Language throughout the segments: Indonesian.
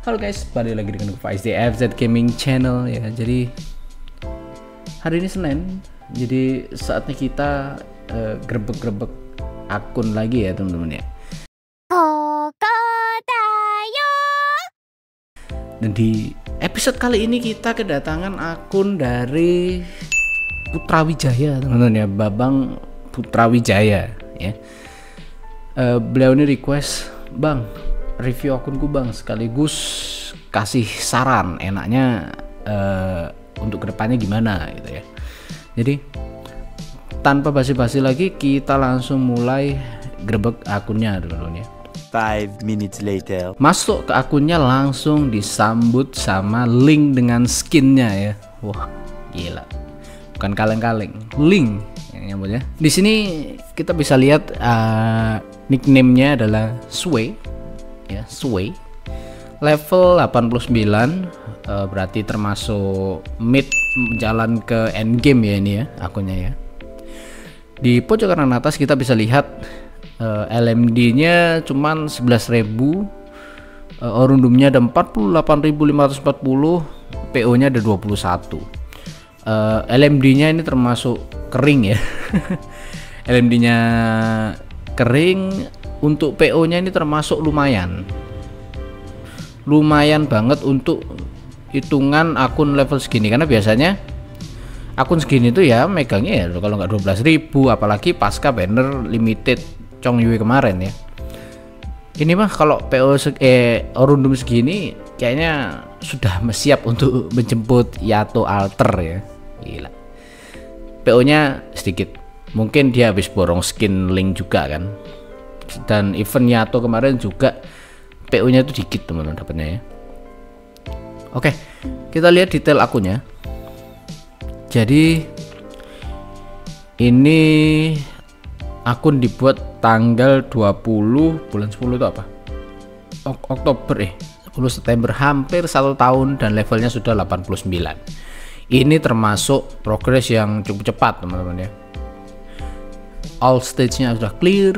Halo guys, balik lagi dengan Faiz di FZ Gaming Channel ya. Jadi hari ini Senin, jadi saatnya kita grebek-grebek akun lagi ya teman-teman ya. Dan di episode kali ini kita kedatangan akun dari Putra Wijaya teman-teman ya, Babang Putra Wijaya ya. Beliau ini request, "Bang, review akunku bang, sekaligus kasih saran enaknya untuk kedepannya gimana gitu ya." Jadi tanpa basi-basi lagi kita langsung mulai grebek akunnya teman-teman ya. 5 minutes later. Masuk ke akunnya langsung disambut sama link dengan skinnya ya. Wah gila, bukan kaleng-kaleng, link yang nyambutnya. Di sini kita bisa lihat nickname-nya adalah Sway ya, Sway, level 89, berarti termasuk mid jalan ke end game ya ini ya akunnya ya. Di pojok kanan atas kita bisa lihat LMD-nya cuman 11.000, orundumnya ada 48.540, PO-nya ada 21. LMD-nya ini termasuk kering ya. LMD-nya kering. Untuk PO-nya ini termasuk lumayan banget untuk hitungan akun level segini, karena biasanya akun segini tuh ya megangnya ya kalau nggak 12.000, apalagi pasca banner limited Chongyue kemarin ya. Ini mah kalau PO orundum segini kayaknya sudah siap untuk menjemput Yato Alter ya. Gila, PO-nya sedikit, mungkin dia habis borong skin Link juga kan. Dan event Yato kemarin juga PO-nya itu dikit teman-teman dapatnya ya. Oke, kita lihat detail akunnya. Jadi ini akun dibuat tanggal 20 bulan 10 itu apa? Oktober 10 September, hampir 1 tahun dan levelnya sudah 89. Ini termasuk progress yang cukup cepat teman-teman ya. All stage-nya sudah clear.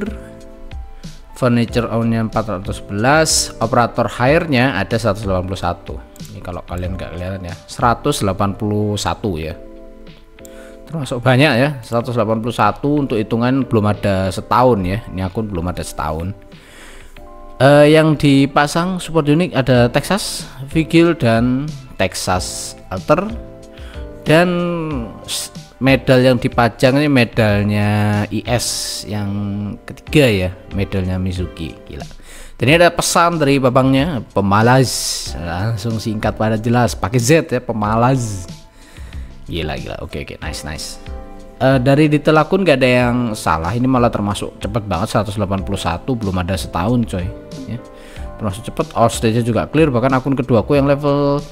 Furniture own-nya 411, operator hire-nya ada 181. Ini kalau kalian nggak kelihatan ya, 181 ya. Termasuk banyak ya, 181 untuk hitungan belum ada setahun ya. Ini akun belum ada setahun. Yang dipasang support unik ada Texas Vigil dan Texas Alter. Dan medal yang dipajang ini medalnya IS yang ketiga ya, medalnya Mizuki. Gila. Dan ini ada pesan dari babangnya, pemalas, langsung singkat pada jelas, pakai Z ya, pemalas. Gila. Oke, nice. Dari detail akun gak ada yang salah, ini malah termasuk cepet banget, 181, belum ada setahun coy ya. Termasuk cepet, all stage-nya juga clear, bahkan akun keduaku yang level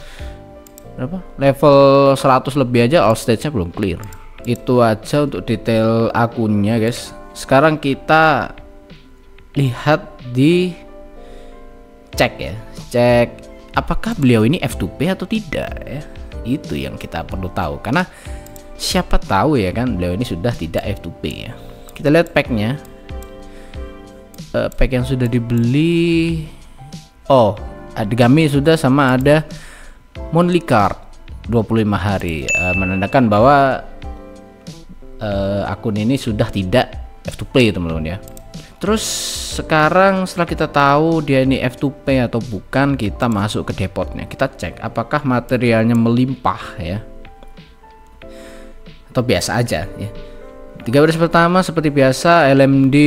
berapa? Level 100 lebih aja all stage-nya belum clear. Itu aja untuk detail akunnya guys. Sekarang kita lihat di cek apakah beliau ini F2P atau tidak ya. Itu yang kita perlu tahu, karena siapa tahu ya kan beliau ini sudah tidak F2P ya. Kita lihat packnya, pack yang sudah dibeli. Oh, ada Gami sudah, sama ada monthly card 25 hari, menandakan bahwa akun ini sudah tidak F2P teman-teman ya. Terus sekarang setelah kita tahu dia ini F2P atau bukan, kita masuk ke depotnya, kita cek apakah materialnya melimpah ya atau biasa aja ya. 3 baris pertama seperti biasa, LMD,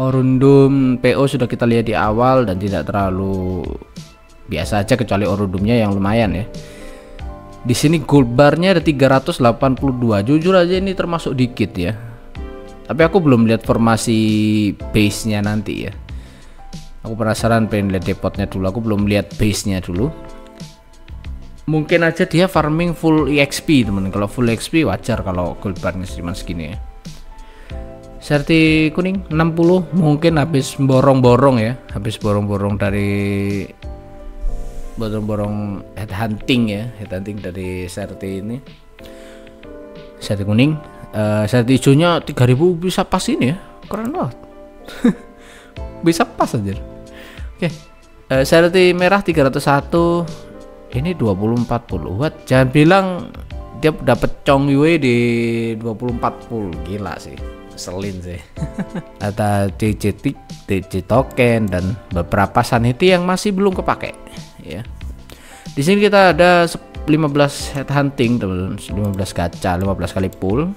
orundum, PO sudah kita lihat di awal dan tidak terlalu biasa aja, kecuali orundumnya yang lumayan ya. Di sini gold barnya ada 382. Jujur aja ini termasuk dikit ya. Tapi aku belum lihat formasi base-nya nanti ya. Aku penasaran, pengen lihat depotnya dulu. Aku belum lihat base-nya dulu. Mungkin aja dia farming full EXP teman. Kalau full EXP wajar kalau gold barnya cuma segini ya. Serti kuning 60, mungkin habis borong-borong ya. Habis borong-borong dari borong headhunting ya, headhunting dari Serti ini. Serti kuning, Serti hijaunya 3000 bisa pas ini ya, keren banget. Bisa pas aja. Oke, Serti merah 301, ini 2040 watt. Jangan bilang dia dapat Chong Yue di 2040, gila sih, selin sih. Ada DC token dan beberapa sanity yang masih belum kepake ya. Di sini kita ada 15 head hunting teman-teman, 15 gacha, 15 kali pull.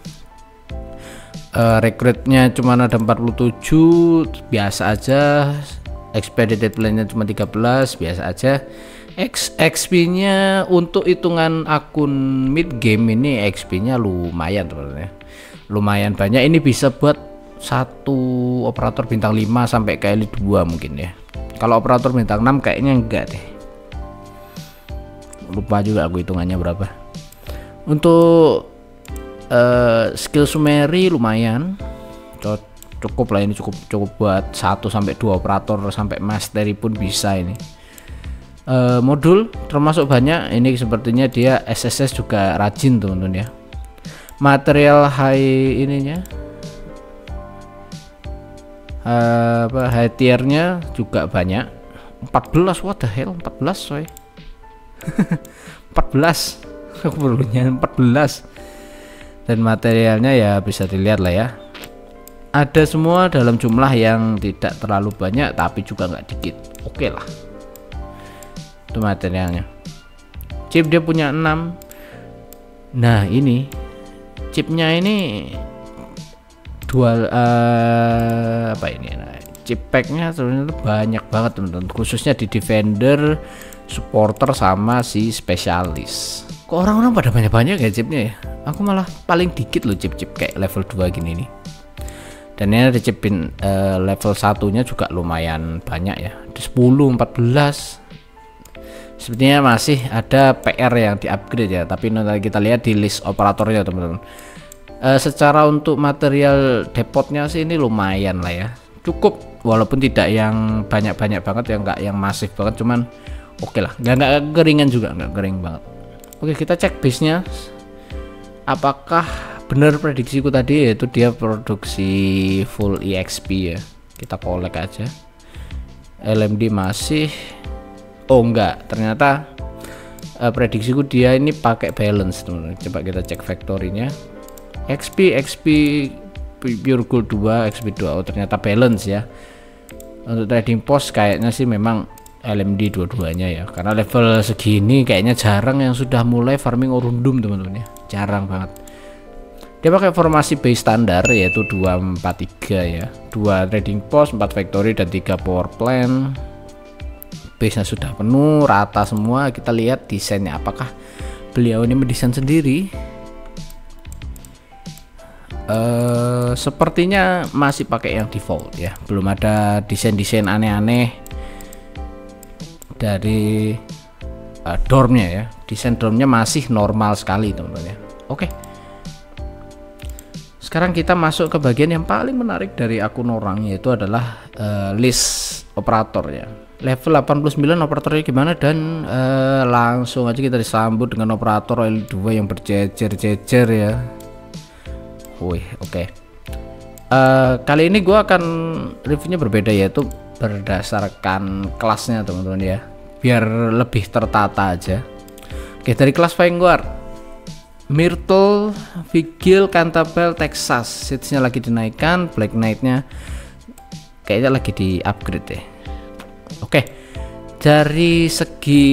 Recruitnya cuma ada 47, biasa aja. Expedited plan-nya cuma 13, biasa aja. XP nya untuk hitungan akun mid game ini XP nya lumayan teman-teman ya, lumayan banyak. Ini bisa buat satu operator bintang 5 sampai ke elite 2 mungkin ya. Kalau operator bintang 6 kayaknya enggak deh, lupa juga aku hitungannya berapa. Untuk skill summary lumayan cukup lah, ini cukup buat 1 sampai 2 operator sampai mastery pun bisa ini. Modul termasuk banyak, ini sepertinya dia SSS juga rajin teman-teman ya. Material high ininya high tiernya juga banyak, 14, what the hell, 14 coy. 14 perlunya 14. Dan materialnya ya bisa dilihat lah ya, ada semua dalam jumlah yang tidak terlalu banyak tapi juga nggak dikit. Oke lah, itu materialnya. Chip dia punya 6. Nah ini chipnya ini dual apa ini, nah, chip packnya sebenarnya banyak banget teman-teman, khususnya di defender, supporter sama si spesialis. Kok orang-orang pada banyak-banyak ya chipnya ya, aku malah paling dikit loh chip-chip kayak level 2 gini nih. Dan ini ada chipin level 1 nya juga lumayan banyak ya, 10, 14. Sepertinya masih ada PR yang di upgrade ya, tapi nanti kita lihat di list operatornya teman-teman. Secara untuk material depotnya sih ini lumayan lah ya, cukup, walaupun tidak yang banyak-banyak banget ya, nggak yang masif banget, cuman oke lah, nggak keringan juga, nggak kering banget. Oke, kita cek base-nya apakah benar prediksiku tadi, yaitu dia produksi full EXP ya. Kita collect aja. LMD masih, oh enggak, ternyata prediksiku dia ini pakai balance teman-teman. Coba kita cek factory-nya. XP pure gold 2, XP 2, oh ternyata balance ya. Untuk trading post kayaknya sih memang LMD dua-duanya ya, karena level segini kayaknya jarang yang sudah mulai farming Orundum teman-teman ya, jarang banget. Dia pakai formasi base standar yaitu 243 ya, 2 trading post, 4 factory dan 3 power plant. Base nya sudah penuh, rata semua. Kita lihat desainnya, apakah beliau ini mendesain sendiri. Sepertinya masih pakai yang default ya, belum ada desain-desain aneh-aneh dari dormnya ya. Desain dormnya masih normal sekali teman-teman ya. Oke, sekarang kita masuk ke bagian yang paling menarik dari akun orang, yaitu adalah list operator ya. Level 89 operatornya gimana, dan langsung aja kita disambut dengan operator L2 yang berjejer-jejer ya. Wih, oke. Kali ini gua akan reviewnya berbeda, yaitu berdasarkan kelasnya teman-teman ya, biar lebih tertata aja. Oke, dari kelas Vanguard, Myrtle, Vigil, Cantabile, Texas, seatsnya lagi dinaikkan, Black Knight-nya kayaknya lagi di upgrade deh. Oke, dari segi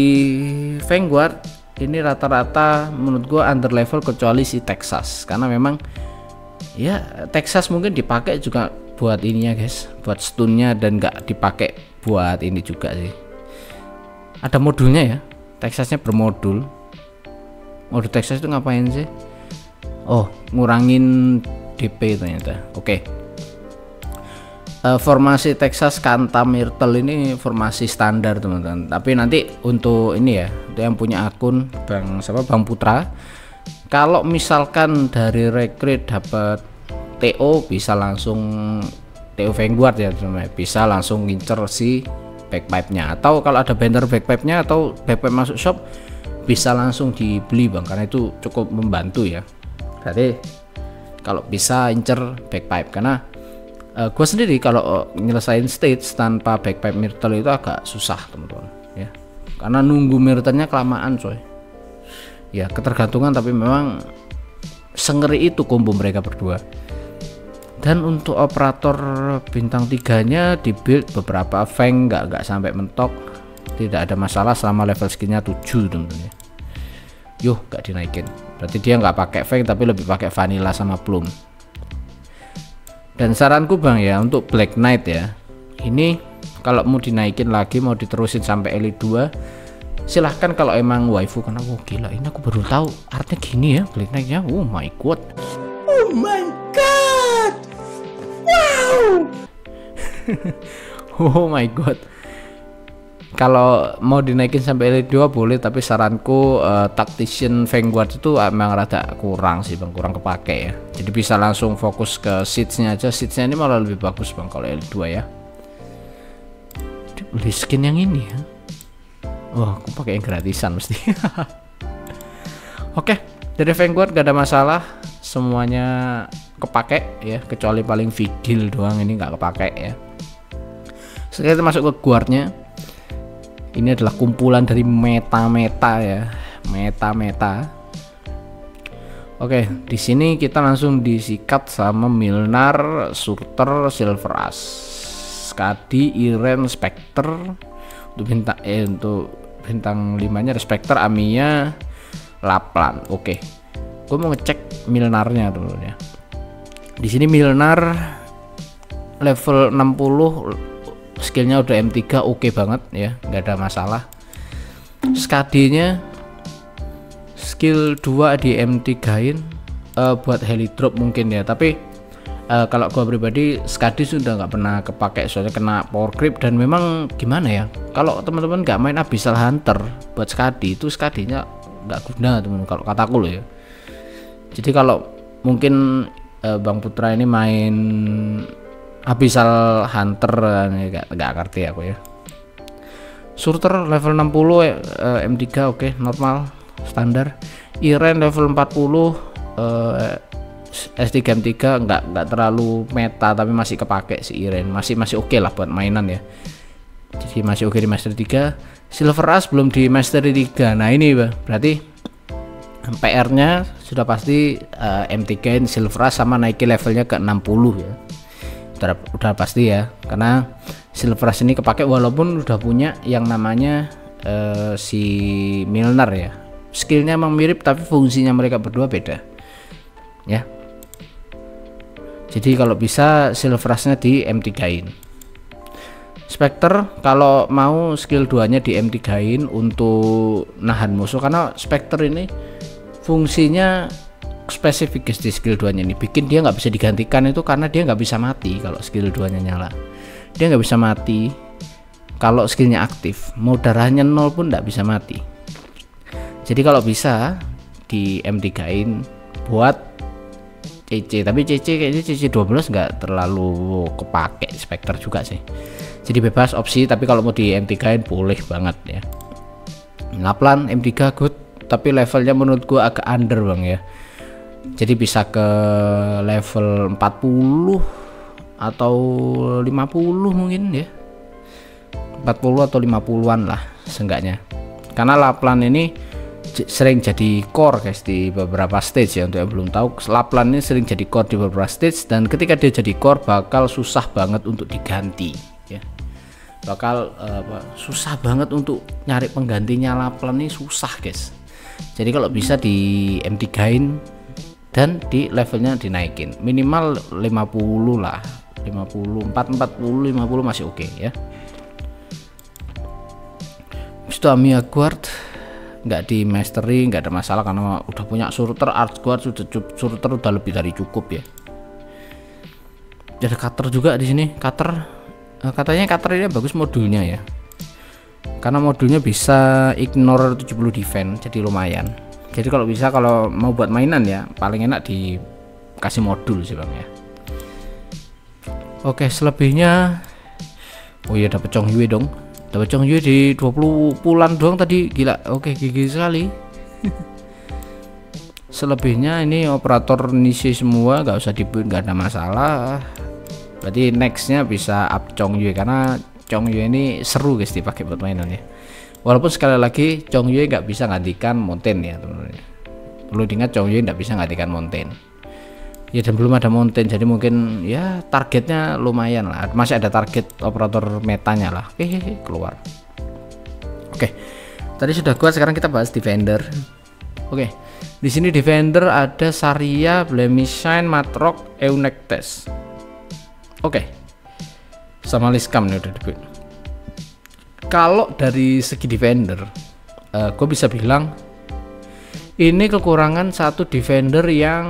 Vanguard ini rata-rata menurut gua under level kecuali si Texas, karena memang ya Texas mungkin dipakai juga buat ininya guys, buat stunnya, dan nggak dipakai buat ini juga sih. Ada modulnya ya, Texasnya bermodul. Modul Texas itu ngapain sih? Oh, ngurangin DP ternyata. Oke. Formasi Texas Kanta Myrtle ini formasi standar teman-teman, tapi nanti untuk ini ya, untuk yang punya akun Bang Putra, kalau misalkan dari recruit dapat TO bisa langsung TO Vanguard ya teman-teman, bisa langsung ngincer si backpipe-nya, atau kalau ada banner backpipe-nya atau backpipe masuk shop bisa langsung dibeli bang, karena itu cukup membantu ya. Jadi kalau bisa incer backpipe, karena Gue sendiri kalau nyelesain stage tanpa backpipe myrtle itu agak susah teman-teman ya, karena nunggu myrtle-nya kelamaan coy. Ya ketergantungan, tapi memang sengeri itu combo mereka berdua. Dan untuk operator bintang 3 nya di build beberapa Feng nggak sampai mentok, tidak ada masalah selama level skinnya 7 teman-teman ya. Yuh, nggak dinaikin, berarti dia nggak pakai Feng tapi lebih pakai vanilla sama plum. Dan saranku bang ya, untuk Black Knight ya, ini kalau mau dinaikin lagi, mau diterusin sampai Elite 2, silahkan kalau emang waifu. Karena gila, ini aku baru tahu artnya gini ya Black Knight ya. Oh my god, oh my god, wow. Oh my god. Kalau mau dinaikin sampai Elite 2 boleh, tapi saranku Tactician Vanguard itu emang rada kurang sih bang, kurang kepake ya. Jadi bisa langsung fokus ke seeds-nya aja. Seeds-nya ini malah lebih bagus bang kalau Elite 2 ya. Beli skin yang ini ya. Wah, aku pakai yang gratisan mesti. Oke, dari Vanguard gak ada masalah, semuanya kepake ya, kecuali paling Vigil doang ini nggak kepake ya. Sekarang kita masuk ke guardnya. Ini adalah kumpulan dari meta-meta ya, meta-meta. Oke, di sini kita langsung disikat sama Milnar, Surter, Silver Ash, Skadi, Iren, Spectre. Untuk bintang 5-nya Spectre, Amiya, Laplan. Oke, gue mau ngecek Milnarnya dulu ya. Di sini Milnar level 60, skillnya udah M3, oke banget ya, nggak ada masalah. Skadinya skill 2 di M3-in buat heli drop mungkin ya, tapi kalau gua pribadi Skadi sudah nggak pernah kepake, soalnya kena power creep. Dan memang gimana ya, kalau teman-teman nggak main Abyssal Hunter buat Skadi, itu Skadinya nggak guna teman, kalau kataku loh ya. Jadi kalau mungkin Bang Putra ini main Abyssal Hunter, nggak ngerti aku ya. Surter level 60 M3 oke, normal standar. Iren level 40 S3 M3 nggak terlalu meta, tapi masih kepake si Iren, masih oke lah buat mainan ya. Jadi masih oke di Master 3. Silver Ash belum di Master 3. Nah ini berarti PR-nya sudah pasti M3 Silver Ash sama naikin levelnya ke 60 ya. Udah pasti ya, karena Silver Ash ini kepake walaupun udah punya yang namanya si Milnar ya. Skillnya emang mirip, tapi fungsinya mereka berdua beda ya. Jadi kalau bisa Silver Ash-nya di M3-in. Spectre kalau mau skill 2-nya di M3-in untuk nahan musuh, karena Spectre ini fungsinya spesifik guys di skill 2 nya nih, bikin dia nggak bisa digantikan itu karena dia nggak bisa mati kalau skill 2 nya nyala. Dia nggak bisa mati kalau skillnya aktif, mau darahnya 0 pun nggak bisa mati. Jadi kalau bisa di M3-in buat CC, tapi CC kayaknya CC 12 nggak terlalu kepake Spectre juga sih. Jadi bebas opsi, tapi kalau mau di M3-in boleh banget ya. Laplan M3 good, tapi levelnya menurut gua agak under bang ya. Jadi bisa ke level 40 atau 50 mungkin ya, 40 atau 50-an lah seenggaknya. Karena Laplan ini sering jadi core guys di beberapa stage ya. Untuk yang belum tahu, Laplan ini sering jadi core di beberapa stage, dan ketika dia jadi core bakal susah banget untuk diganti ya. Bakal susah banget untuk nyari penggantinya. Laplan ini susah guys. Jadi kalau bisa di M3-in dan di levelnya dinaikin minimal 50 lah, 54, 40, 50 masih oke ya. Itu Amiya Guard nggak di mastery, nggak ada masalah karena udah punya Surter, Arch Guard Surter udah lebih dari cukup ya. Ada cutter juga di sini. Cutter katanya cutter ini bagus modulnya ya, karena modulnya bisa ignore 70 defense, jadi lumayan. Jadi kalau bisa, kalau mau buat mainan ya paling enak dikasih modul sih bang ya. Oke, selebihnya oh iya dapat Chong Yue dong. Dapat Chong Yue di 20 pulan doang tadi, gila. Oke, gigi sekali. Selebihnya ini operator niche semua, nggak usah dibuat, nggak ada masalah. Berarti nextnya bisa up Chongyue, karena Chongyue ini seru guys dipakai buat mainan ya. Walaupun sekali lagi Chongyue nggak bisa gantikan Mountain ya teman-teman. Perlu diingat Chongyue nggak bisa gantikan Mountain. Ya dan belum ada Mountain, jadi mungkin ya targetnya lumayan lah. Masih ada target operator metanya lah. Keluar. Oke. Tadi sudah kuat, sekarang kita bahas Defender. Oke. Di sini Defender ada Saria, Blemishine, Matrox, Eunectes. Oke. Sama Liscam nih udah debut. Kalau dari segi Defender, gue bisa bilang ini kekurangan satu Defender yang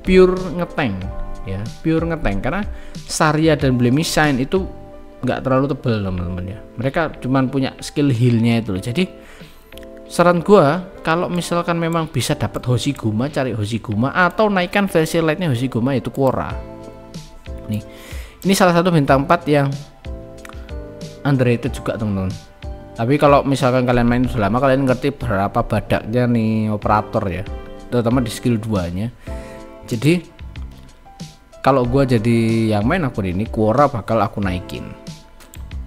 pure ngetank ya, pure ngetank, karena Saria dan Blemishine itu nggak terlalu tebel teman-teman ya. Mereka cuman punya skill healnya itu loh. Jadi saran gua kalau misalkan memang bisa dapat Hoshiguma, cari Hoshiguma atau naikkan versi lightnya Hoshiguma, itu Quora. Nih, ini salah satu bintang 4 yang underrated juga teman-teman. Tapi kalau misalkan kalian main sudah lama, kalian ngerti berapa badaknya nih operator ya, terutama di skill 2 nya. Jadi kalau gua jadi yang main akun ini, Quora bakal aku naikin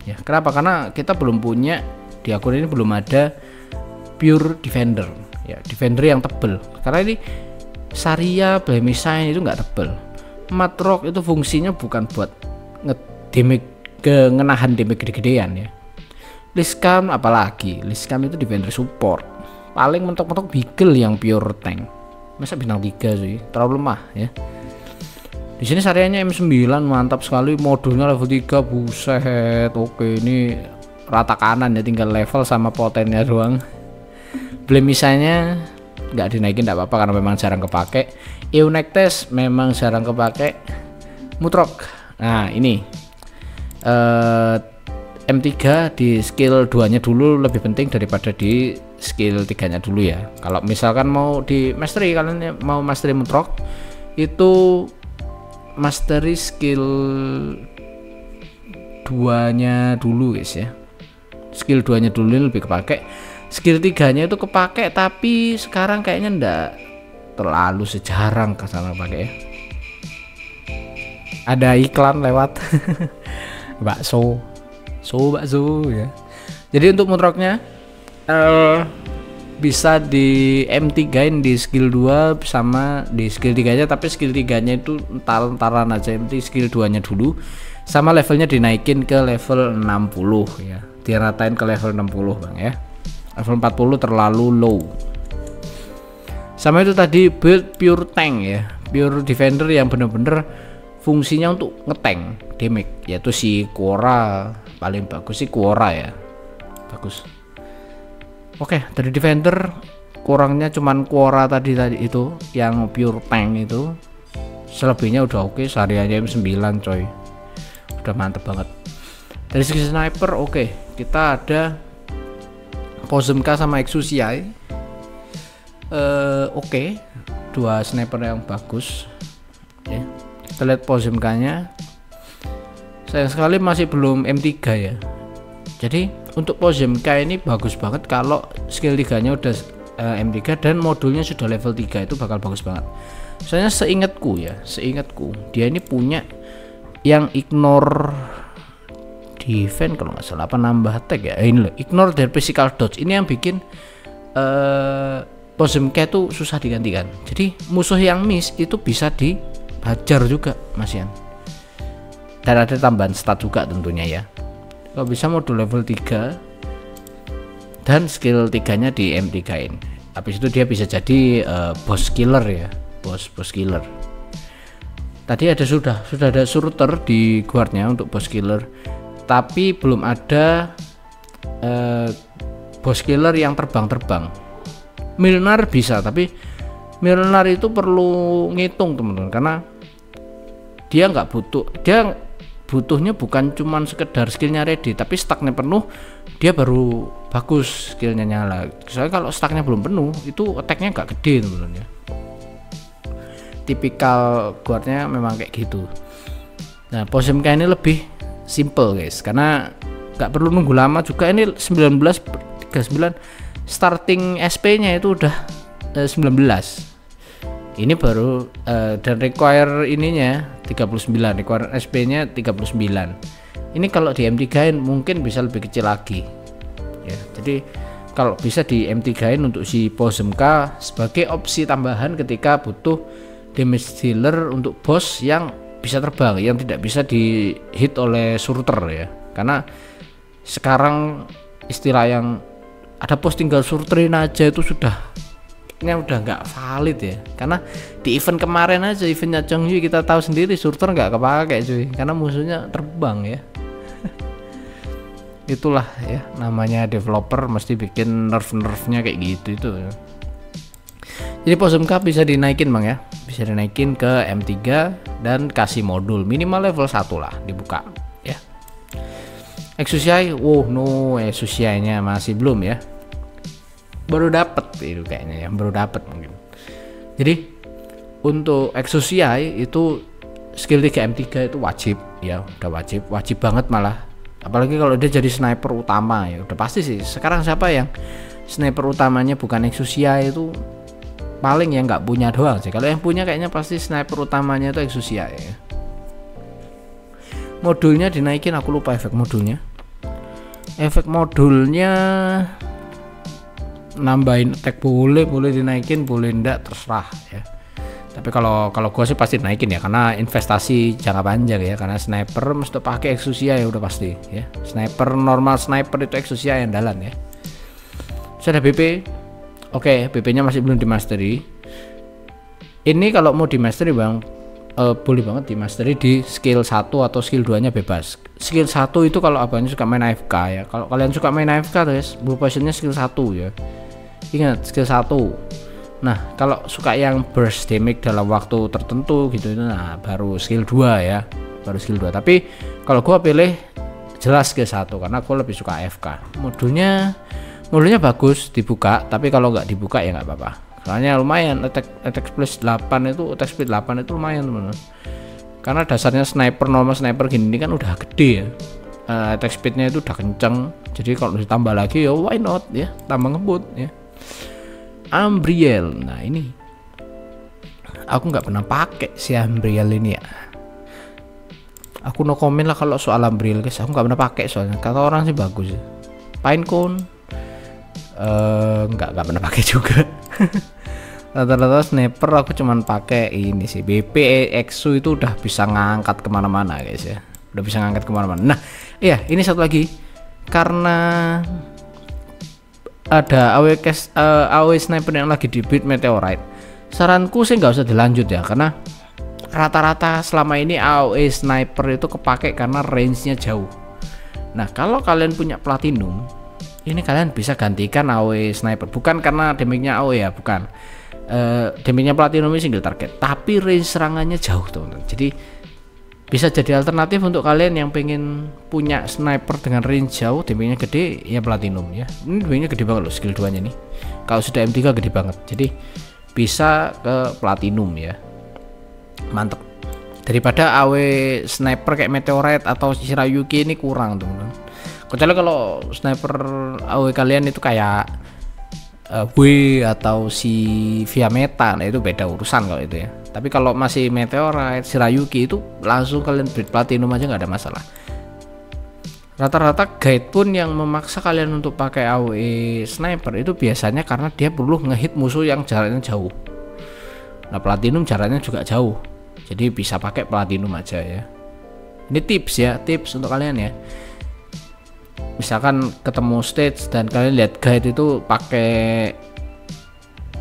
ya. Kenapa? Karena kita belum punya, di akun ini belum ada pure Defender ya, Defender yang tebel. Karena ini Saria, Blemishine itu nggak tebel. Matrox itu fungsinya bukan buat ngenahan damage gede-gedean ya. Liscam apalagi, Liscam itu Defender support. Paling mentok-mentok Beagle yang pure tank. Masa bintang 3 sih, terlalu lemah ya. Di sini Sarianya M9 mantap sekali, modulnya level 3, buset. Oke, ini rata kanan ya, tinggal level sama potennya doang. Blemishine-nya nggak dinaikin tidak apa-apa karena memang jarang kepake. Eunectes memang jarang kepake. Matrox, nah ini M3 di skill 2 nya dulu lebih penting daripada di skill 3 nya dulu ya. Kalau misalkan mau di mastery, kalian mau mastery Matrox itu mastery skill 2 nya dulu guys ya. Skill 2 nya dulu lebih kepake. Skill 3 nya itu kepake, tapi sekarang kayaknya ndak terlalu sejarang kesana pakai ya. Ada iklan lewat bakso ya. Jadi untuk Matroxnya bisa di M3in di skill 2 sama di skill 3 nya, tapi skill 3 nya itu entar-entaran aja, penting skill 2 nya dulu sama levelnya dinaikin ke level 60 ya, diratain ke level 60 bang ya. Level 40 terlalu low. Sama itu tadi build pure tank ya, pure Defender yang bener-bener fungsinya untuk ngetank damage, yaitu si Quora. Paling bagus sih Quora ya, bagus. Oke, dari Defender kurangnya cuman Quora tadi itu yang pure tank itu. Selebihnya udah oke. Sarianya M9 coy, udah mantep banget. Dari segi sniper oke, kita ada Pozemka sama Exusiai. Oke, dua sniper yang bagus ya. Kita lihat Pozemkanya, sayang sekali masih belum M3 ya. Jadi untuk Pozemka ini bagus banget kalau skill 3 nya udah M3 dan modulnya sudah level 3, itu bakal bagus banget. Soalnya seingatku dia ini punya yang ignore defense kalau nggak salah, apa nambah attack ya, ini loh, ignore dari physical dodge. Ini yang bikin Pozemka itu susah digantikan. Jadi musuh yang miss itu bisa dihajar juga Mas Yan. Dan ada tambahan stat juga tentunya ya. Kalau bisa modul level 3 dan skill 3 nya di M3in. Habis itu dia bisa jadi boss killer ya, boss killer. Tadi ada sudah ada surter di guardnya untuk boss killer, tapi belum ada boss killer yang terbang. Milner bisa, tapi Milner itu perlu ngitung teman-teman, karena dia nggak butuh, dia butuhnya bukan cuman sekedar skillnya ready, tapi stacknya penuh dia baru bagus skillnya nyala. Soalnya kalau stacknya belum penuh itu attacknya nggak gede teman-teman ya. Tipikal guardnya memang kayak gitu. Nah Pozemka ini lebih simple guys, karena nggak perlu nunggu lama juga. Ini 1939 starting SP nya itu udah 19. Ini baru dan require ininya 39, requirement SP nya 39. Ini kalau di M3 mungkin bisa lebih kecil lagi ya. Jadi kalau bisa di M3 untuk si Pozemka sebagai opsi tambahan ketika butuh damage dealer untuk boss yang bisa terbang, yang tidak bisa di hit oleh surter ya. Karena sekarang istilah yang ada bos tinggal surterin aja itu sudah nggak valid ya. Karena di event kemarin aja, eventnya Chongyu, kita tahu sendiri surter nggak kepake cuy, karena musuhnya terbang ya. Itulah ya namanya developer mesti bikin nerf-nerfnya kayak gitu itu ya. Jadi Pozemka bisa dinaikin bang ya, bisa dinaikin ke M3 dan kasih modul minimal level 1 lah dibuka ya. Exusiai, Exusiai nya masih belum ya, baru dapet itu kayaknya ya, baru dapet mungkin. Jadi untuk Exusiai itu skill 3 M3 itu wajib ya, udah wajib banget malah. Apalagi kalau dia jadi sniper utama ya, udah pasti sih. Sekarang siapa yang sniper utamanya bukan Exusiai itu paling yang nggak punya doang sih. Kalau yang punya kayaknya pasti sniper utamanya itu Exusiai ya. Modulnya dinaikin, aku lupa efek modulnya. Efek modulnya nambahin attack boleh dinaikin, boleh enggak terserah ya. Tapi kalau gue sih pasti naikin ya, karena investasi jangka panjang ya. Karena sniper mesti pakai Exusiai ya, udah pasti ya. Sniper normal sniper itu Exusiai andalan ya. Sudah BP. Oke, BP-nya masih belum dimastery. Ini kalau mau dimastery bang, boleh banget dimastery di skill 1 atau skill 2 nya bebas. Skill 1 itu kalau abangnya suka main AFK ya. Kalau kalian suka main AFK guys, blue potionnya skill 1 ya. Ingat skill 1. Nah kalau suka yang burst damage dalam waktu tertentu gitu, nah baru skill 2 ya, baru skill 2. Tapi kalau gua pilih jelas skill 1 karena gua lebih suka AFK. Modulnya bagus dibuka, tapi kalau nggak dibuka ya nggak apa-apa. Soalnya lumayan, attack plus 8 itu, attack speed 8 itu lumayan teman-teman. Karena dasarnya sniper normal sniper gini kan udah gede ya, attack speednya itu udah kenceng. Jadi kalau ditambah lagi ya why not ya, tambah ngebut ya. Ambriel, nah ini aku nggak pernah pakai si Ambriel ini ya. Aku no komen lah kalau soal Ambriel guys, aku nggak pernah pakai soalnya kata orang sih bagus ya. Pinecone nggak pernah pakai juga. Rata-rata sniper aku cuman pakai ini sih, BP Exu itu udah bisa ngangkat kemana-mana guys ya, udah bisa ngangkat kemana-mana. Nah iya ini satu lagi, karena ada AW sniper yang lagi di build Meteorite, saranku sih nggak usah dilanjut ya, karena rata-rata selama ini AW sniper itu kepake karena range-nya jauh. Nah kalau kalian punya platinum, ini kalian bisa gantikan AW sniper, bukan karena damage-nya AW ya, bukan. Damage-nya platinum ini single target, tapi range serangannya jauh teman-teman. Jadi bisa jadi alternatif untuk kalian yang pengen punya sniper dengan range jauh, damage-nya gede ya platinum ya. Ini damage-nya gede banget loh skill 2 nya nih. Kalau sudah M3 gede banget. Jadi bisa ke platinum ya. Mantep. Daripada AW sniper kayak Meteorite atau Shirayuki ini kurang teman-teman. Kecuali kalau sniper AW kalian itu kayak W atau si via meta, nah itu beda urusan kalau itu ya. Tapi kalau masih Meteorite, Shirayuki itu langsung kalian build platinum aja nggak ada masalah. Rata-rata guide pun yang memaksa kalian untuk pakai AOE sniper itu biasanya karena dia perlu ngehit musuh yang jaraknya jauh. Nah platinum jaraknya juga jauh, jadi bisa pakai platinum aja ya. Ini tips ya, tips untuk kalian ya. Misalkan ketemu stage dan kalian lihat guide itu pakai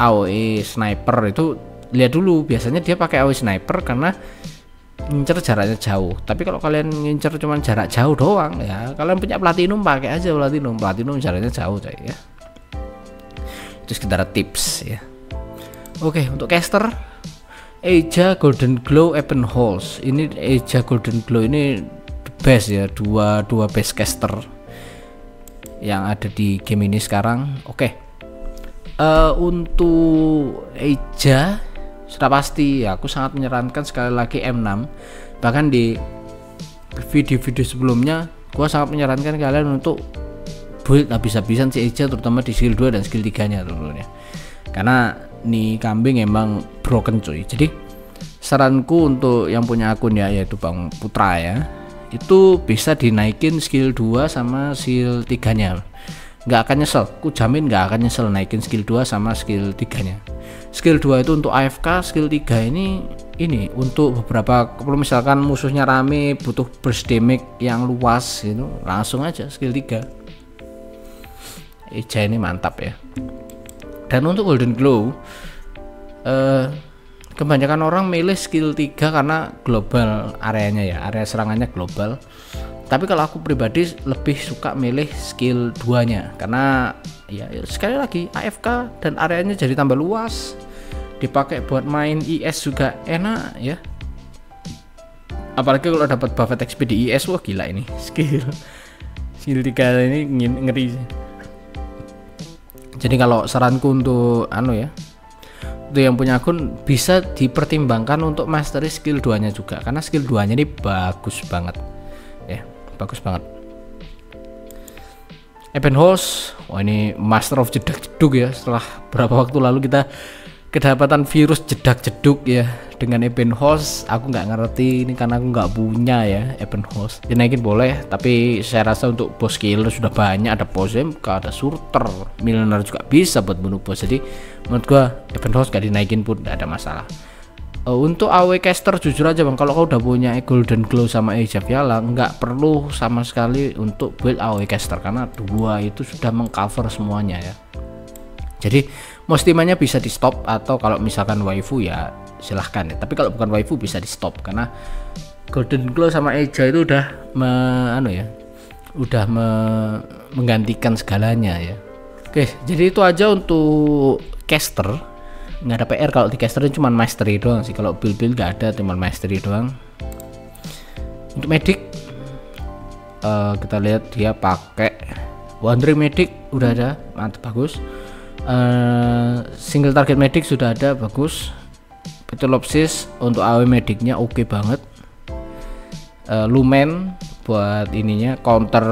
AOE sniper, itu lihat dulu biasanya dia pakai AOE sniper karena ngincer jaraknya jauh. Tapi kalau kalian ngincer cuma jarak jauh doang ya, kalian punya platinum pakai aja platinum jaraknya jauh coy ya. Itu sekedar tips ya. Oke, untuk caster Eja Golden Glow Open Halls. Ini Eja Golden Glow ini the best ya, dua best caster yang ada di game ini sekarang. Oke. Untuk Eja sudah pasti ya, aku sangat menyarankan sekali lagi M6. Bahkan di video-video sebelumnya gua sangat menyarankan kalian untuk build habis-habisan si Eja, terutama di skill 2 dan skill 3 nya teman-teman ya. Karena nih kambing emang broken cuy. Jadi saranku untuk yang punya akun ya, yaitu Bang Putra ya, itu bisa dinaikin skill 2 sama skill 3 nya, nggak akan nyesel, ku jamin nggak akan nyesel naikin skill 2 sama skill 3 nya. Skill 2 itu untuk AFK, skill 3 ini untuk beberapa, kalau misalkan musuhnya rame butuh burst damage yang luas itu, langsung aja skill 3. Eja ini mantap ya. Dan untuk Golden Glow, kebanyakan orang milih skill 3 karena global areanya ya, area serangannya global. Tapi kalau aku pribadi lebih suka milih skill 2 nya karena ya sekali lagi AFK dan areanya jadi tambah luas, dipakai buat main IS juga enak ya. Apalagi kalau dapat buff XP di IS, wah gila ini skill 3 ini ngeri. Jadi kalau saranku untuk untuk yang punya akun bisa dipertimbangkan untuk mastery skill 2 nya juga, karena skill 2 nya ini bagus banget ya, bagus banget. Event host, wah ini master of jedak-jeduk ya. Setelah berapa waktu lalu kita kedapatan virus jedak-jeduk ya dengan event host. Aku nggak ngerti ini karena aku nggak punya ya event host. Dinaikin boleh, tapi saya rasa untuk boss killer sudah banyak, ada Pozemk, ada Surter, Milner juga bisa buat bunuh boss. Jadi menurut gua event host gak dinaikin pun gak ada masalah. Untuk AW caster jujur aja Bang, kalau kau udah punya Golden Glow sama Eja Piala, nggak perlu sama sekali untuk build AW caster karena dua itu sudah mengcover semuanya ya. Jadi Mostimanya bisa di stop, atau kalau misalkan waifu ya silahkan ya, tapi kalau bukan waifu bisa di stop karena Golden Glow sama Eja itu udah menggantikan segalanya ya. Oke, jadi itu aja untuk caster. Nggak ada PR kalau di caster cuma mastery doang sih, kalau build nggak ada, cuma mastery doang. Untuk medic kita lihat dia pakai wandering medic udah ada, mantap, bagus. Single target medic sudah ada, bagus. Petulopsis untuk AW medicnya oke banget. Lumen buat ininya counter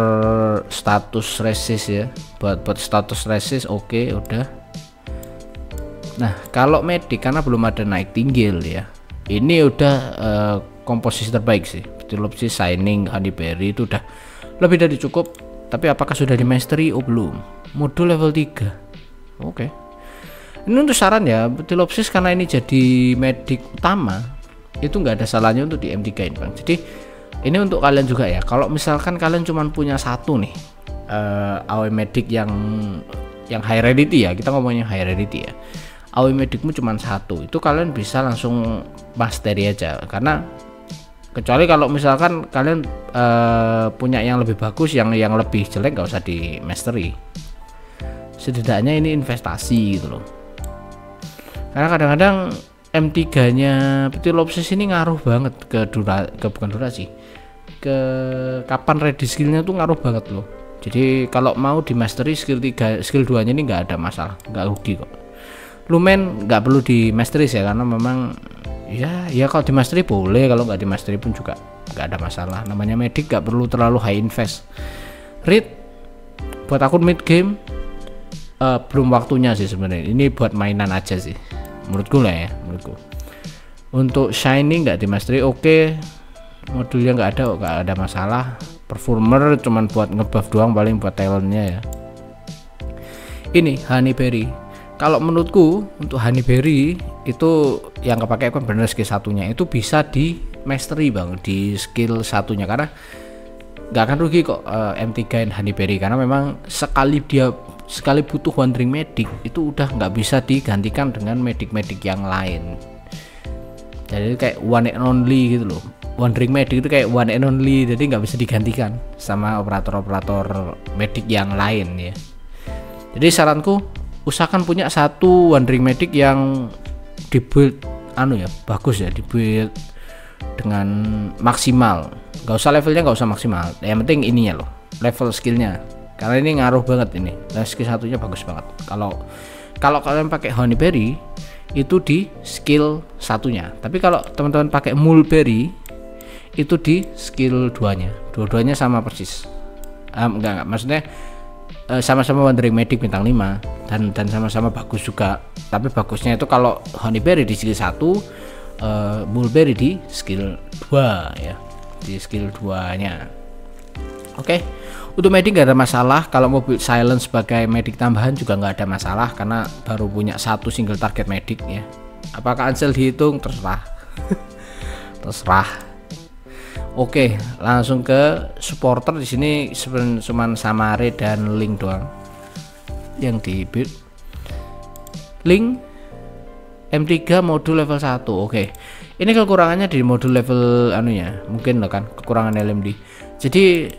status resist ya, buat status resist oke, udah. Nah kalau medic karena belum ada naik tinggil ya, ini udah komposisi terbaik sih. Petulopsis, Shining, Honeyberry itu udah lebih dari cukup. Tapi apakah sudah di mastery? Oh belum. Modul level 3 oke. Ini untuk saran ya, Petulopsis karena ini jadi medic utama, itu nggak ada salahnya untuk di M3 in Bang. Jadi ini untuk kalian juga ya, kalau misalkan kalian cuma punya satu nih AW medic yang high rarity ya, kita ngomongnya high rarity ya, AW medicmu cuma satu, itu kalian bisa langsung mastery aja. Karena kecuali kalau misalkan kalian punya yang lebih bagus, yang lebih jelek nggak usah di mastery. Setidaknya ini investasi gitu loh. Karena kadang-kadang M3 nya Petulopsis ini ngaruh banget bukan durasi, ke kapan ready skillnya tuh ngaruh banget loh. Jadi kalau mau di mastery skill 3, skill 2 nya ini nggak ada masalah, nggak rugi kok. Lumen nggak perlu di mastery ya, karena memang ya kalau di mastery boleh, kalau nggak di mastery pun juga nggak ada masalah. Namanya medic nggak perlu terlalu high invest. Read buat akun mid game belum waktunya sih sebenarnya, ini buat mainan aja sih menurutku lah ya, menurutku. Untuk Shining nggak di mastery oke, modulnya nggak ada masalah. Performer cuman buat ngebuff doang, paling buat talentnya ya. Ini Honeyberry, kalau menurutku untuk Honeyberry itu yang kepake kan bener skill satunya itu bisa di mastery Bang, di skill satunya, karena nggak akan rugi kok M3 Honeyberry, karena memang sekali butuh wandering medic itu udah nggak bisa digantikan dengan medic yang lain. Jadi kayak one and only gitu loh, wandering medic itu kayak one and only, jadi nggak bisa digantikan sama operator medic yang lain ya. Jadi saranku usahakan punya satu wandering medic yang dibuild bagus ya, dibuild dengan maksimal. Nggak usah levelnya, nggak usah maksimal, yang penting ininya loh, level skillnya, karena ini ngaruh banget ini. Nah, skill satunya bagus banget. Kalau kalian pakai Honeyberry itu di skill satunya, tapi kalau teman-teman pakai Mulberry itu di skill 2-nya. Dua-duanya sama persis. Enggak, maksudnya sama-sama wandering medic bintang 5 dan sama-sama bagus juga. Tapi bagusnya itu kalau Honeyberry di skill 1, Mulberry di skill 2 ya, di skill 2 nya. Oke, untuk medik nggak ada masalah. Kalau mau build silence sebagai medik tambahan juga nggak ada masalah karena baru punya satu single target medik ya. Apakah Ansel dihitung? Terserah. Terserah. Oke, langsung ke supporter. Di sini cuma Samare dan Link doang yang di build. Link M3 modul level 1. Oke. Ini kekurangannya di modul level anunya. Mungkin loh kan kekurangan LMD. Jadi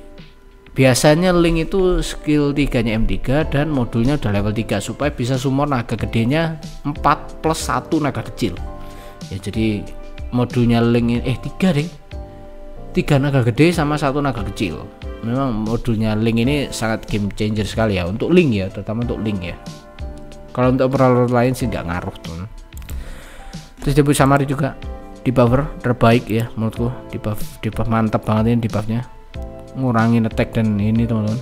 biasanya Link itu skill 3-nya M3 dan modulnya udah level 3 supaya bisa summon naga gedenya 4 plus 1 naga kecil. Ya jadi modulnya Link ini 3 deh. 3 naga gede sama 1 naga kecil. Memang modulnya Link ini sangat game changer sekali ya untuk Link ya, terutama untuk Link ya. Kalau untuk brawler lain sih nggak ngaruh tuh. Terus debut Samari juga di buffer terbaik ya menurutku, di buff mantap banget ini di buffnya, ngurangin attack dan ini teman-teman,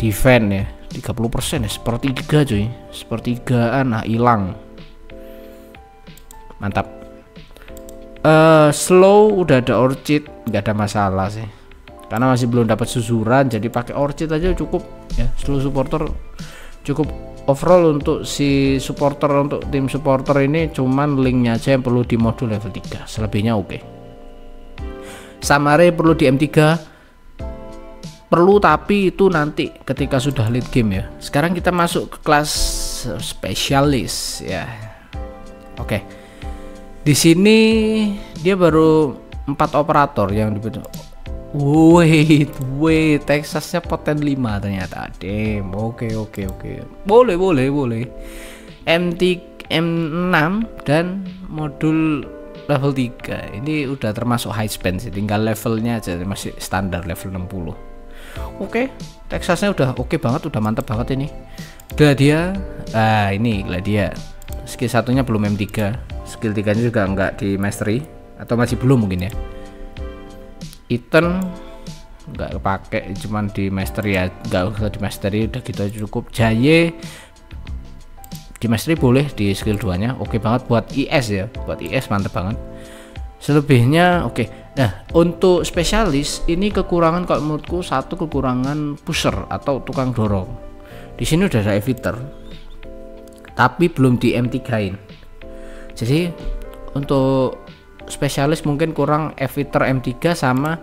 defense ya 30% ya, sepertiga cuy, sepertigaan hilang, mantap. Slow udah ada orchid, nggak ada masalah sih karena masih belum dapat susuran, jadi pakai orchid aja cukup ya. Slow supporter cukup. Overall untuk si supporter, untuk tim supporter ini cuman Linknya aja yang perlu di modul level 3, selebihnya oke. Samare perlu di M3, perlu tapi itu nanti ketika sudah late game ya. Sekarang kita masuk ke kelas spesialis ya. Oke, di sini dia baru 4 operator yang dibutuhkan. Wait, Texasnya poten 5 ternyata. Damn, oke. Boleh. M6 dan modul level 3. Ini udah termasuk high spend sih, tinggal levelnya aja masih standar level 60. Oke, Texasnya udah oke banget, udah mantap banget ini. Gladia, ini Gladia. Skill satunya belum M3, skill 3-nya juga enggak di mastery atau masih belum mungkin ya. Ethan nggak kepake, cuman di mastery ya, nggak usah di mastery, udah gitu aja cukup. Jaye di mastery boleh di skill 2 nya, oke banget buat IS ya, buat IS mantep banget. Selebihnya oke. Nah untuk spesialis ini kekurangan kalau menurutku, satu kekurangan pusher atau tukang dorong. Di sini udah ada eviter tapi belum di M3-in, jadi untuk spesialis mungkin kurang eviter M3 sama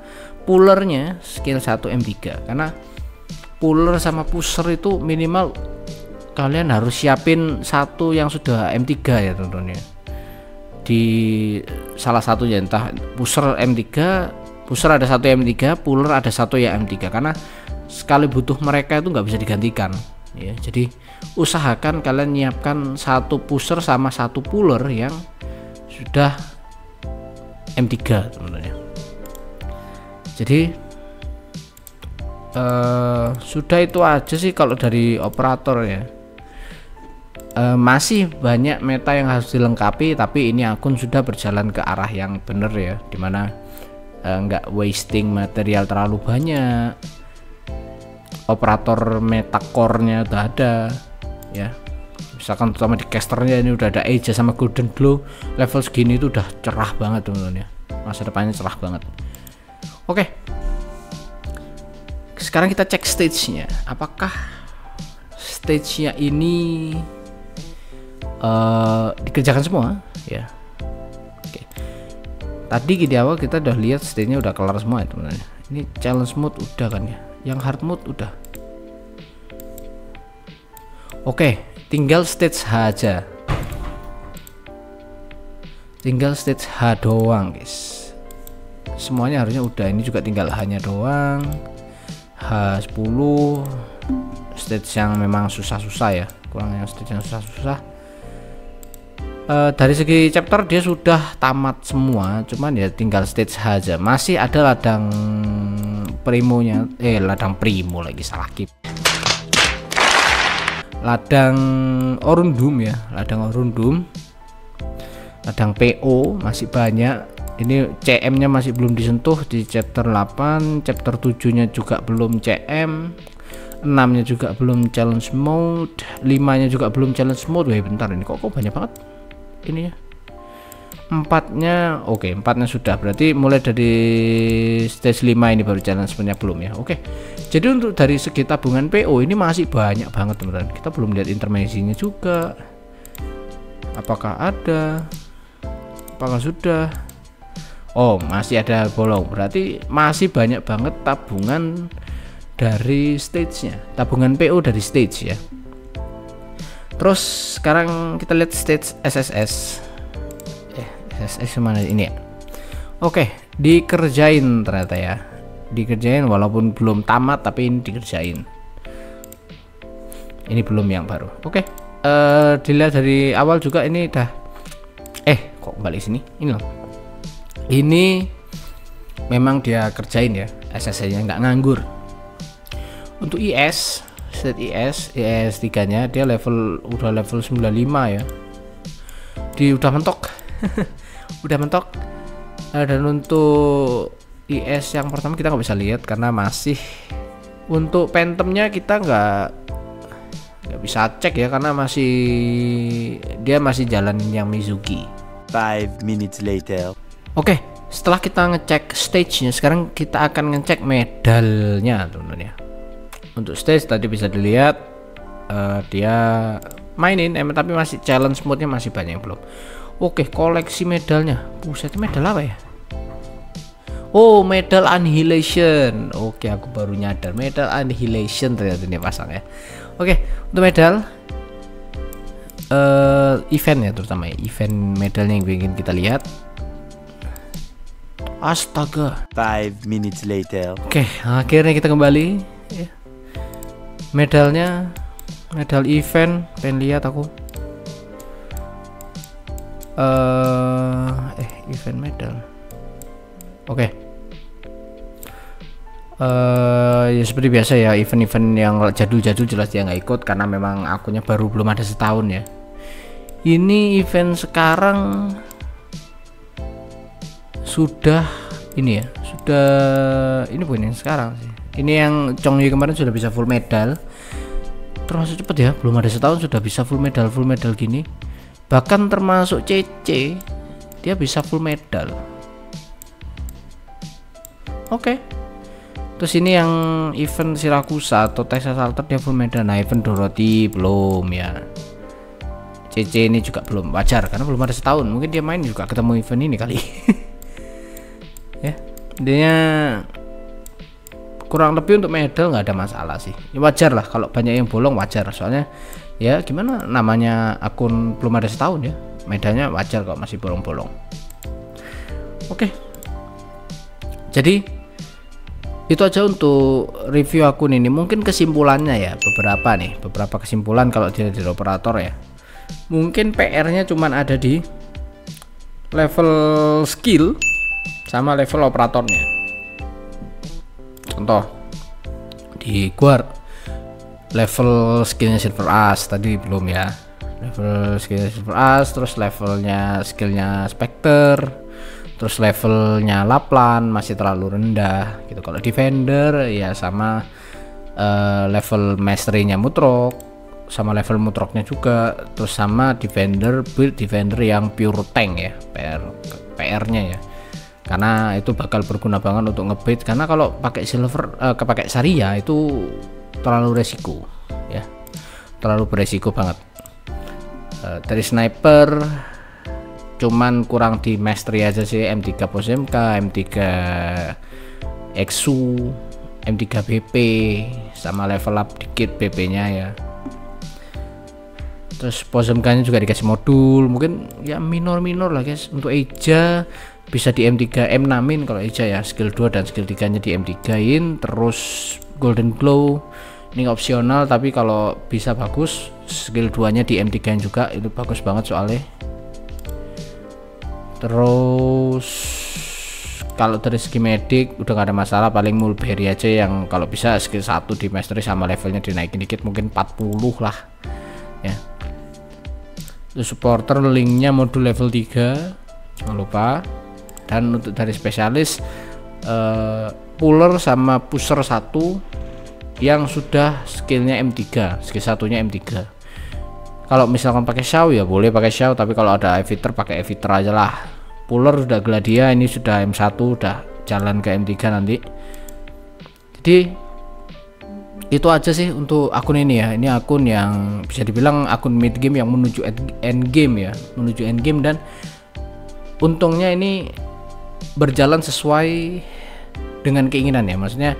pullernya skill 1 M3, karena puller sama pusher itu minimal kalian harus siapin satu yang sudah M3 ya tentunya, di salah satunya, entah pusher M3, pusher ada satu M3, puller ada satu ya M3, karena sekali butuh mereka itu nggak bisa digantikan ya. Jadi usahakan kalian nyiapkan satu pusher sama satu puller yang sudah M3 teman-teman. Jadi sudah itu aja sih kalau dari operator ya. Masih banyak meta yang harus dilengkapi, tapi ini akun sudah berjalan ke arah yang bener ya, dimana nggak wasting material terlalu banyak. Operator meta core-nya udah ada ya. Misalkan terutama di casternya ini udah ada Aja sama Golden Glow, level segini itu udah cerah banget teman-teman ya, masa depannya cerah banget. Oke, sekarang kita cek stage-nya, apakah stage-nya ini dikerjakan semua ya. Oke, tadi di awal kita udah lihat stage-nya udah kelar semua ya teman-teman. Ini challenge mode udah kan ya, yang hard mode udah. Oke, tinggal stage H aja, tinggal stage H doang guys. Semuanya harusnya udah, ini juga tinggal H-nya doang. H10 stage yang memang susah-susah ya, kurang yang stage yang susah-susah. Dari segi chapter dia sudah tamat semua, cuman ya tinggal stage H aja. Masih ada ladang primonya, ladang primo lagi, salah kip. Ladang Orundum ya, ladang Orundum, ladang PO masih banyak. Ini CM nya masih belum disentuh di chapter 8, chapter 7 nya juga belum CM, 6 nya juga belum challenge mode, 5 nya juga belum challenge mode. Wah bentar, ini kok banyak banget ini ya. 4-nya oke, 4-nya sudah, berarti mulai dari stage 5 ini baru challenge punya belum ya. Oke, jadi untuk dari segi tabungan PO ini masih banyak banget teman-teman. Kita belum lihat intermezzinya juga, apakah ada, apakah sudah. Oh, masih ada bolong, berarti masih banyak banget tabungan dari stage-nya, tabungan PO dari stage ya. Terus sekarang kita lihat stage SSS. SSS mana ini ya? Oke, dikerjain ternyata ya. Dikerjain walaupun belum tamat, tapi ini dikerjain. Ini belum yang baru. Oke. Dilihat dari awal juga ini udah kok balik sini? Ini loh. Ini memang dia kerjain ya, SSS-nya nggak nganggur. Untuk IS, state IS 3-nya dia udah level 95 ya. Udah mentok. Udah mentok. Dan untuk IS yang pertama kita nggak bisa lihat karena masih, untuk Phantomnya kita nggak bisa cek ya karena dia masih jalan yang Mizuki. 5 minutes later. Oke, setelah kita ngecek stage-nya, sekarang kita akan ngecek medalnya teman-teman ya. Untuk stage tadi bisa dilihat dia mainin tapi masih challenge mode-nya masih banyak yang belum. Oke, koleksi medalnya. Buset, medal apa ya? Oh, medal Annihilation. Oke, aku baru nyadar medal Annihilation ternyata ini pasang ya. Oke, untuk medal event ya, terutama ya, event medalnya yang ingin kita lihat. Astaga. 5 minutes later. Oke, akhirnya kita kembali ya. Medalnya, medal event, pengen lihat aku. Event medal. Oke. Ya seperti biasa ya, event-event yang jadul-jadul jelas dia nggak ikut karena memang akunnya baru, belum ada setahun ya. Ini event sekarang sudah ini ya, ini bukan yang sekarang sih. Ini yang Chongyu kemarin sudah bisa full medal, termasuk cepet ya, belum ada setahun sudah bisa full medal gini. Bahkan termasuk CC dia bisa full medal. Oke. Terus ini yang event Sirakusa atau Texas Alter dia full medal. Nah, event Dorothy belum ya. CC ini juga belum, wajar karena belum ada setahun. Mungkin dia main juga ketemu event ini kali. Ya, intinya kurang lebih untuk medal nggak ada masalah sih. Ya, wajar lah kalau banyak yang bolong, wajar. Soalnya ya gimana, namanya akun belum ada setahun ya, medalnya wajar kok masih bolong-bolong. Oke, jadi itu aja untuk review akun ini. Mungkin kesimpulannya ya, beberapa kesimpulan kalau dia di operator ya. Mungkin PR-nya cuman ada di level skill sama level operatornya. Contoh di Guard level skillnya Silver As tadi belum ya, level skillnya Silver As, terus levelnya skillnya Spectre, terus levelnya Laplan masih terlalu rendah gitu. Kalau Defender ya sama level mastery-nya Mutrok, sama level Mutroknya juga, terus sama Defender, build Defender yang pure tank ya, PR-nya ya, karena itu bakal berguna banget untuk ngebait. Karena kalau pakai silver pakai Saria itu terlalu resiko ya, terlalu beresiko banget. Dari sniper cuman kurang di mastery aja sih, M3 POSMK, M3 Exu, M3 BP, sama level up dikit BP nya ya. Terus POSMK nya juga dikasih modul, mungkin ya minor lah guys. Untuk Eja bisa di M3 M6in kalau Eja ya, skill 2 dan skill 3 nya di M3in. Terus Golden Glow ini opsional, tapi kalau bisa bagus skill 2 nya di M3in juga, itu bagus banget soalnya. Terus kalau dari segi medik udah gak ada masalah, paling Mulberry aja yang kalau bisa skill 1 di mastery sama levelnya dinaikin dikit, mungkin 40 lah ya. Terus supporter linknya modul level 3 jangan lupa. Dan untuk dari spesialis puller sama pusher 1 yang sudah skillnya M3, skill satunya M3. Kalau misalkan pakai Xiao ya boleh pakai Xiao, tapi kalau ada Eviter pakai Eviter aja lah Puller udah Gladia, ini sudah M1, udah jalan ke M3 nanti. Jadi itu aja sih untuk akun ini ya. Ini akun yang bisa dibilang akun mid game yang menuju end game ya, menuju end game, dan untungnya ini berjalan sesuai dengan keinginan ya. Maksudnya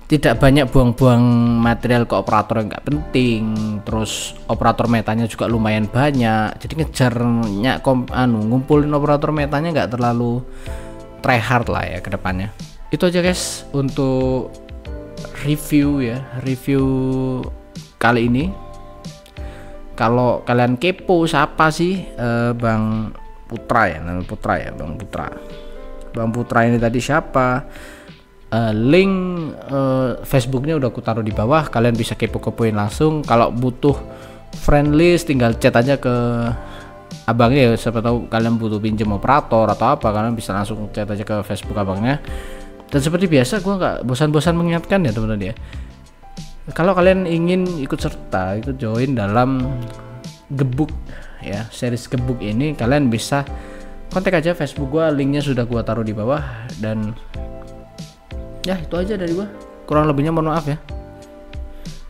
tidak banyak buang-buang material ke operator yang nggak penting, terus operator metanya juga lumayan banyak, jadi ngejarnya ngumpulin operator metanya nggak terlalu tryhard lah ya ke depannya. Itu aja guys untuk review kali ini. Kalau kalian kepo siapa sih Bang Putra ya, nama Putra ya, Bang Putra ini tadi siapa? Link Facebooknya udah aku taruh di bawah, kalian bisa kepo-kepoin langsung. Kalau butuh friend list tinggal chat aja ke abangnya ya, siapa tahu kalian butuh pinjam operator atau apa, kalian bisa langsung chat aja ke Facebook abangnya. Dan seperti biasa gue nggak bosan-bosan mengingatkan ya teman-teman ya, kalau kalian ingin ikut serta, ikut join dalam gebuk ya, series gebuk ini, kalian bisa kontak aja Facebook gue, linknya sudah gue taruh di bawah. Dan ya itu aja dari gua, kurang lebihnya mohon maaf ya,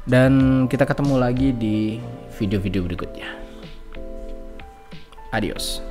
dan kita ketemu lagi di video-video berikutnya. Adios.